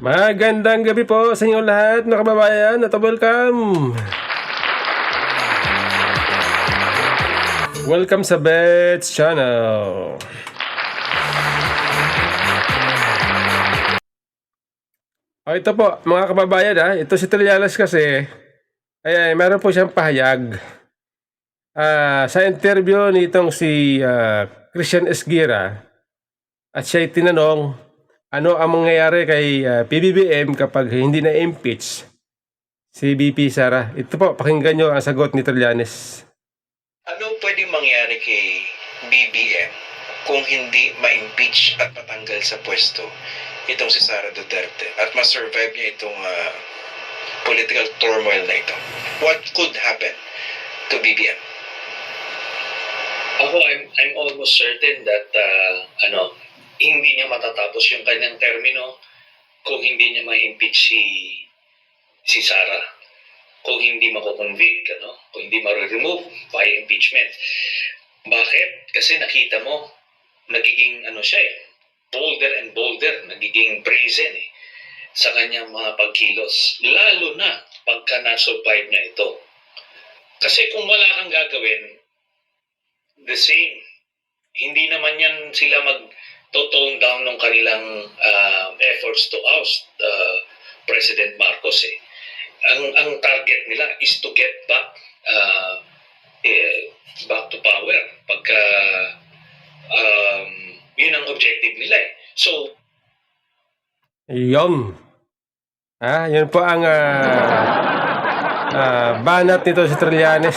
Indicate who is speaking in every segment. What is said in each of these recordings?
Speaker 1: Magandang gabi po sa inyo lahat na kababayan at welcome! Welcome sa Bets Channel. Ito po mga kababayan ito si Trillanes kasi meron po siyang pahayag sa interview nitong si Christian Esguera at siya'y tinanong ano ang mangyayari kay PBBM kapag hindi na-impeach si VP Sara. Ito po, pakinggan nyo ang sagot ni Trillanes.
Speaker 2: Ano pwedeng mangyari kay BBM kung hindi ma-impeach at matanggal sa pwesto itong si Sara Duterte at ma-survive niya itong political turmoil na ito? What could happen to BBM?
Speaker 3: I'm almost certain that hindi niya matatapos yung kanyang termino kung hindi niya ma-impeach si Sara. Kung hindi mako-convict, kung hindi ma-remove via impeachment. Bakit? Kasi nakita mo, nagiging siya bolder and bolder, nagiging brazen sa kanyang mga pagkilos. Lalo na pagka na-survive niya ito. Kasi kung wala kang gagawin, the same. Hindi naman yan sila mag-tone down ng kanilang efforts to oust President Marcos Ang target nila is to get back to power pagka yun ang objective nila So
Speaker 1: Yun po ang banat nito si Trillanes.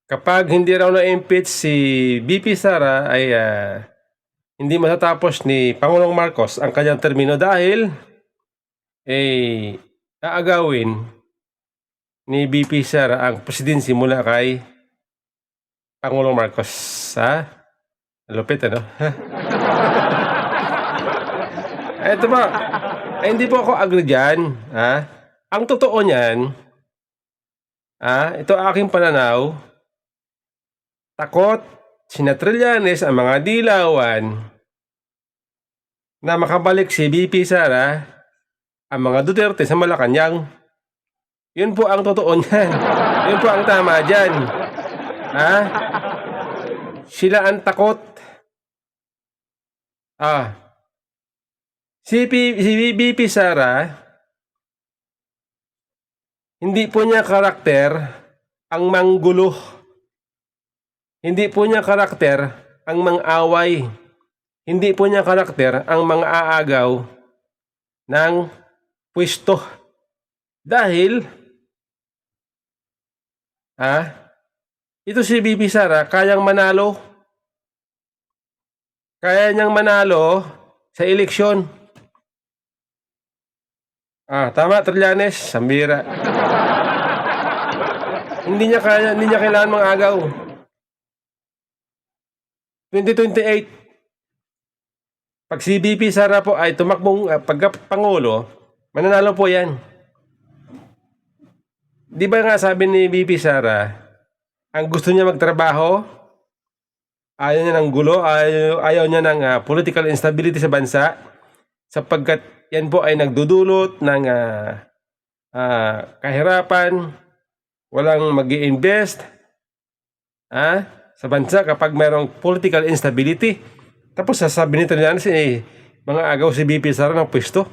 Speaker 1: Kapag hindi raw na-impeach si VP Sara ay hindi matatapos ni Pangulong Marcos ang kanyang termino dahil aagawin ni VP Sara ang presidency mula kay Pangulong Marcos. Lupit Ito ba? Hindi po ako agree dyan. Ang totoo niyan, ito aking pananaw, takot sina Trillanes ang mga dilawan na makabalik si VP Sara ang mga Duterte sa Malacanang. Yun po ang totoo niyan. Yun po ang tama dyan. Sila ang takot. Si VP Sara, hindi po niya karakter ang manggulo. Hindi po niya karakter ang mang-away. Hindi po niya karakter ang mang-aagaw ng pwesto. Dahil ito si VP Sara kayang manalo. Kaya niyang manalo sa eleksyon. Tama Trillanes, sambira. Hindi niya kailangan mang-agaw. 2028, pag si VP Sara po ay tumakbong pagka-pangulo, mananalo po yan. Di ba nga sabi ni VP Sara, ang gusto niya magtrabaho, ayaw niya ng gulo, ayaw niya ng political instability sa bansa, sapagkat yan po ay nagdudulot ng kahirapan, walang mag-i-invest sa bansa kapag mayroong political instability. Tapos sasabi nito niyan mga agaw si VP Sara ng pwesto.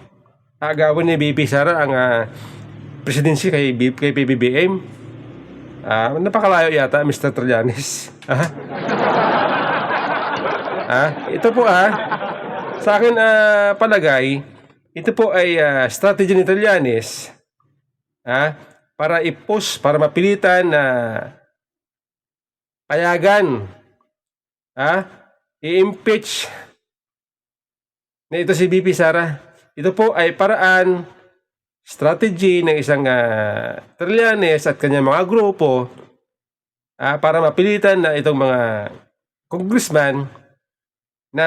Speaker 1: Agawin ni VP Sara ang presidency kay PBBM. Napakalayo yata Mr. Trillanes. Ito po sa akin palagay, ito po ay strategy ni Trillanes para i-push, para mapilitan na payagan i-impeach na ito si VP Sara. Ito po ay paraan, strategy ng isang Trillanes at kanyang mga grupo para mapilitan na itong mga congressman na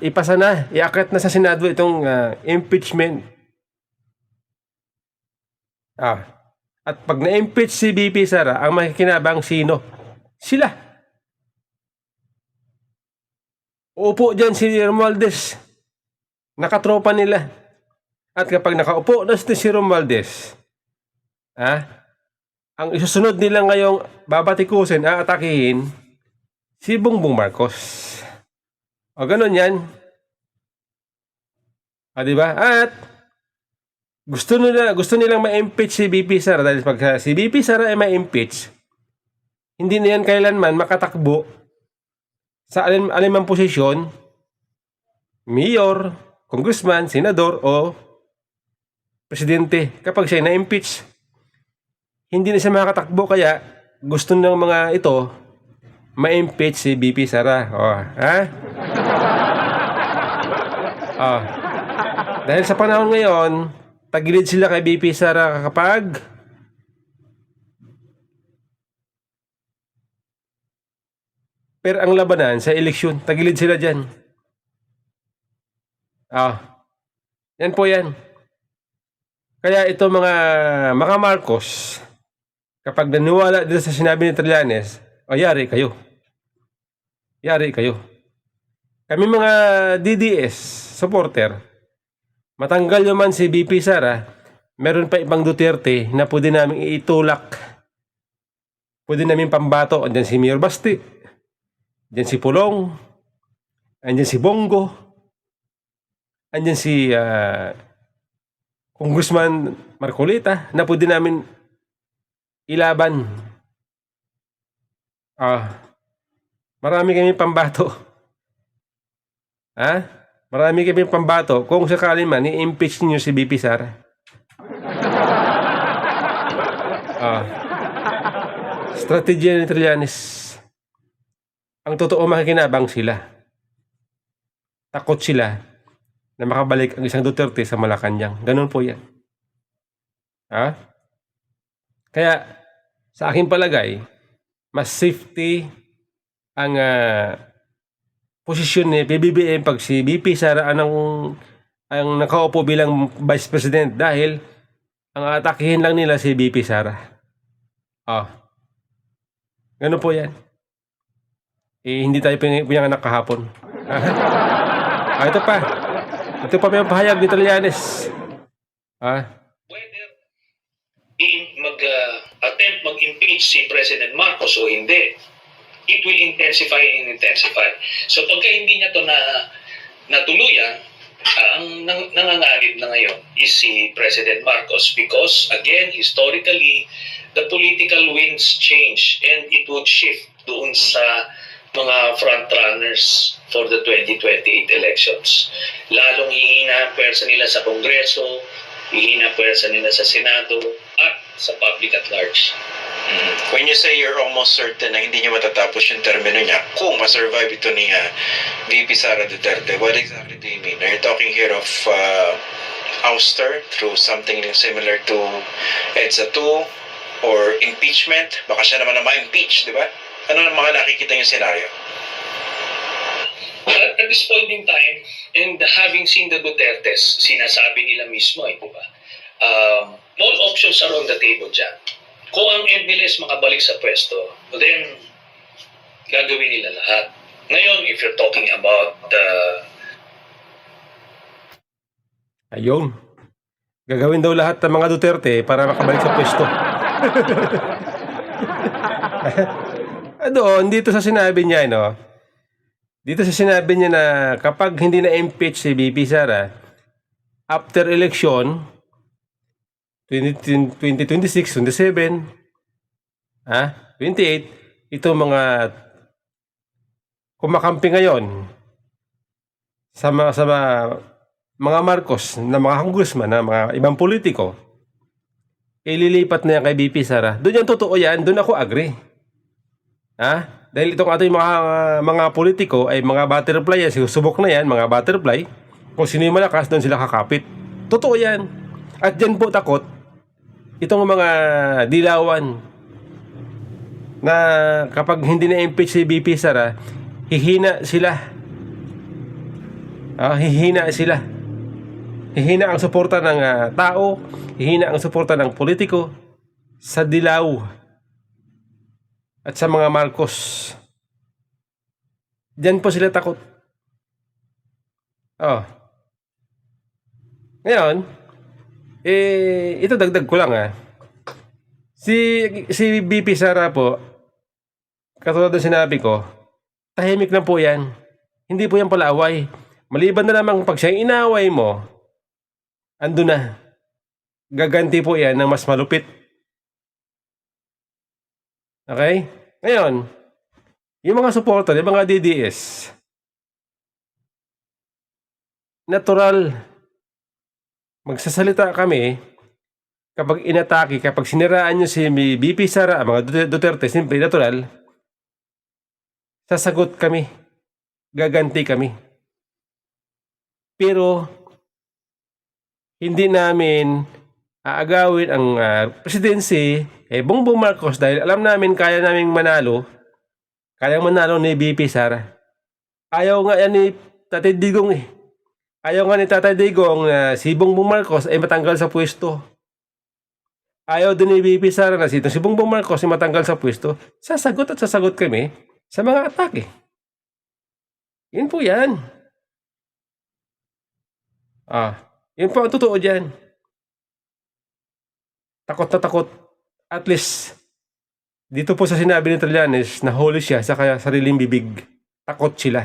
Speaker 1: ipasa na, iakyat na sa Senado itong impeachment. At pag na-impeach si VP Sara, ang makikinabang sino? Sila. Upo dyan si Romualdez. Nakatropa nila. At kapag nakaupo na si Romualdez, ang isusunod nila ngayong babatikusin, aatakihin, si Bongbong Marcos. O ganun yan. Diba? At gusto nilang ma-impeach si BP Sara dahil pag si BP Sara ay ma-impeach, hindi na yan kailanman makatakbo sa alimang posisyon, mayor, congressman, senador o presidente. Kapag siya na-impeach, hindi na siya makakatakbo, kaya gusto ng mga ito ma-impeach si BP Sara. Dahil sa panahon ngayon, tagilid sila kay BP Sara kapag ang labanan sa eleksyon. Tagilid sila dyan. Yan po yan. Kaya ito mga Marcos, kapag naniwala dito sa sinabi ni Trillanes, yari kayo. Yari kayo. Kami mga DDS supporter, matanggal naman si BP Sara, meron pa ibang Duterte na pwede namin itulak. Pwede namin pambato. Andyan si Mayor Basti, andyan si Pulong, andyan si Bongo, andyan si Congressman Marcolita na pwede namin ilaban. Marami kami pambato. Marami kami pambato kung sakali man i-impeach niyo si BP Sara. Strategy ni Trillanes. Ang totoo, makikinabang sila. Takot sila na makabalik ang isang Duterte sa Malacanang. Ganun po yan. Kaya sa aking palagay, mas safety ang posisyon ni PBBM pag si BP Sara ang nakaupo bilang Vice President, dahil ang atakihin lang nila si BP Sara. Ganun po yan. Hindi tayo pinanganak kahapon. Ito pa may pahayag ni Trillanes.
Speaker 3: Whether attempt mag-impeach si President Marcos o hindi, it will intensify and intensify. So pagka hindi niya to natuluyan, ang nanganganib na ngayon is si President Marcos, because again, historically, the political winds change and it would shift doon sa mga frontrunners for the 2028 elections. Lalong hihina ang pwersa nila sa Kongreso, hihina ang pwersa nila sa Senado, at sa public at large.
Speaker 2: When you say you're almost certain na hindi niya matatapos yung termino niya, kung ma-survive ito ni VP Sara Duterte, what exactly do you mean? Are you talking here of ouster through something similar to EDSA 2 or impeachment? Baka siya naman na ma-impeach, di ba? Ano na mga nakikita yung senaryo?
Speaker 3: At this point in time, and having seen the Dutertes, sinasabi nila mismo, di ba? All options are on the table dyan. Kung ang end nila is makabalik sa pwesto, then gagawin nila lahat. Ngayon, if you're talking about
Speaker 1: Ayun. Gagawin daw lahat ng mga Duterte para makabalik sa pwesto. Doon, dito sa sinabi niya, dito sa sinabi niya na kapag hindi na-impeach si BP Sara, after election, 2026, 27, 28, ito mga kumakampi ngayon sa mga Marcos na mga congressman, na mga ibang politiko, ililipat na yan kay BP Sara. Doon yan, totoo yan, doon ako agree. Dahil itong ating mga politiko ay mga butterfly yan, subok na yan, mga butterfly. Kung sino yung malakas, doon sila kakapit. Totoo yan. At dyan po takot itong mga dilawan na kapag hindi na-impeach si BP Sara, hihina sila. Hihina sila. Hihina ang suporta ng tao, hihina ang suporta ng politiko sa dilaw at sa mga Marcos. Diyan po sila takot. Ngayon, ito dagdag ko lang Si BP Sara po, katulad ng sinabi ko, tahimik lang po yan. Hindi po yan pala away. Maliban na lamang pag siya inaway mo, ando na. Gaganti po yan ng mas malupit. Okay? Ngayon, yung mga supporter, yung mga DDS, natural, magsasalita kami kapag inatake, kapag siniraan nyo si BP Sara, mga Duterte, simple, natural, sasagot kami. Gaganti kami. Pero, hindi namin aagawin ang presidency Bongbong Marcos dahil alam namin kaya naming manalo. Kayang manalo ni BP Sara. Ayaw nga yan ni Tatay Digong Ayaw nga ni Tatay Digong na si Bongbong Marcos ay matanggal sa pwesto. Ayaw din ni BP Sara na si Bongbong Marcos ay matanggal sa pwesto. Sasagot at sasagot kami sa mga atake. Yun po yan. Yun po ang totoo dyan. Takot na takot. At least, dito po sa sinabi ni Trillanes, nahuli siya sa kaya sariling bibig. Takot sila.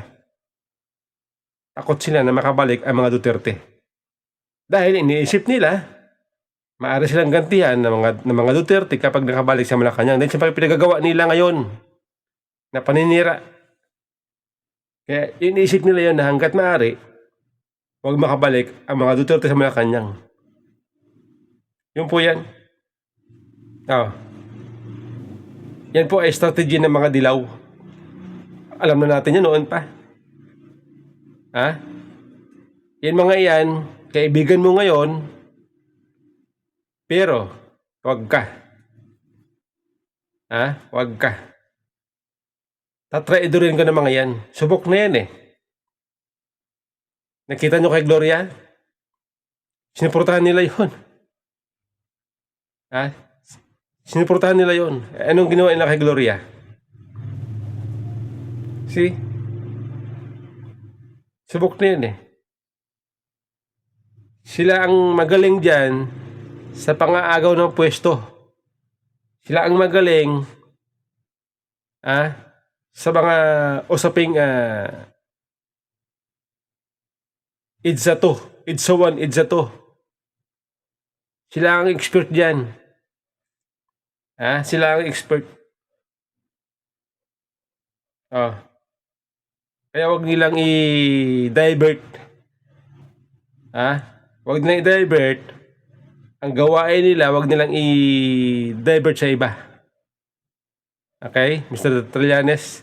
Speaker 1: Takot sila na makabalik ang mga Duterte. Dahil iniisip nila, maaari silang gantihan ng mga Duterte kapag nakabalik sa Malacanang. Dahil siyempre pinagagawa nila ngayon na paninira. Kaya iniisip nila yun na hanggat maaari, huwag makabalik ang mga Duterte sa Malacanang. Yun po yan. Yan po ay strategy ng mga dilaw. Alam na natin yan noon pa. Yan mga yan, kaibigan mo ngayon, pero wag ka. Wag ka. Tatraidorin ka ng mga yan. Subok na yan Nakita nyo kay Gloria? Sinuportahan nila yun. Sinuportahan nila yun. Anong ginawa nila kay Gloria? See? Subok na yun Sila ang magaling dyan sa pangaagaw ng pwesto. Sila ang magaling sa mga usaping IDSA 2, IDSA 1, IDSA 2. Sila ang expert dyan. Sila ang expert. Kaya wag nilang i-divert. Wag nilang i-divert. Ang gawain nila, wag nilang i-divert sa iba. Okay? Mr. Trillanes?